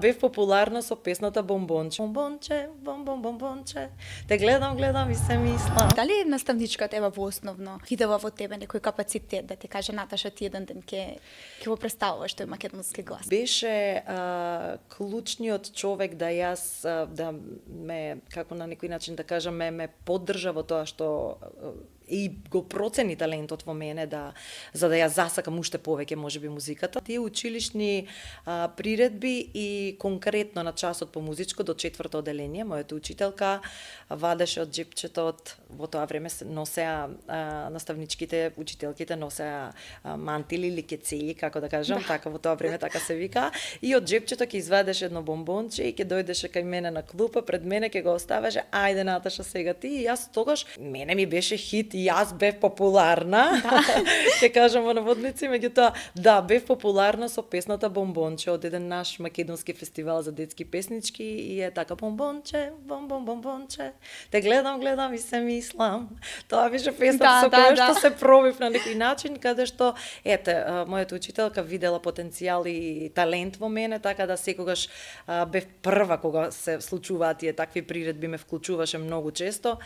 Бев популарна со песната Бомбонче. Бомбонче, бомбонче. Те гледам и се мислам. Дали наставничката ева во основно видела во тебе некој капацитет да ти каже Наташа ти еден ден ќе го представуваш тој македонски глас? Беше клучниот човек да јас да ме, како на некој начин да кажам, ме поддржа во тоа што и го процени талентот во мене за да ја засакам уште повеќе можеби музиката. Тие училишни приредби и конкретно на часот по музичко до 4-то оделение, мојата учителка вадеше од џепчето во тоа време носеа наставничките, учителките носеа мантили или кецели, како да кажам, така во тоа време така се вика, и од џепчето ќе извадеше едно бомбонче и ќе дојдеше кај мене на клупа, пред мене ќе го оставеше, ајде Наташа сега ти, и јас тогаш мене ми беше хит, и јас бев популарна. Ќе кажам во наводници, меѓутоа да, бев популарна со песната Бомбонче од еден наш македонски фестивал за детски песнички и е така Бомбонче, бомбонче. Те гледам и се мислам. Тоа беше песната со која што се пробив на некој начин, каде што мојата учителка видела потенцијал и талент во мене, така да секогаш бев прва кога се случуваат тие такви приредби, ме вклучуваше многу често.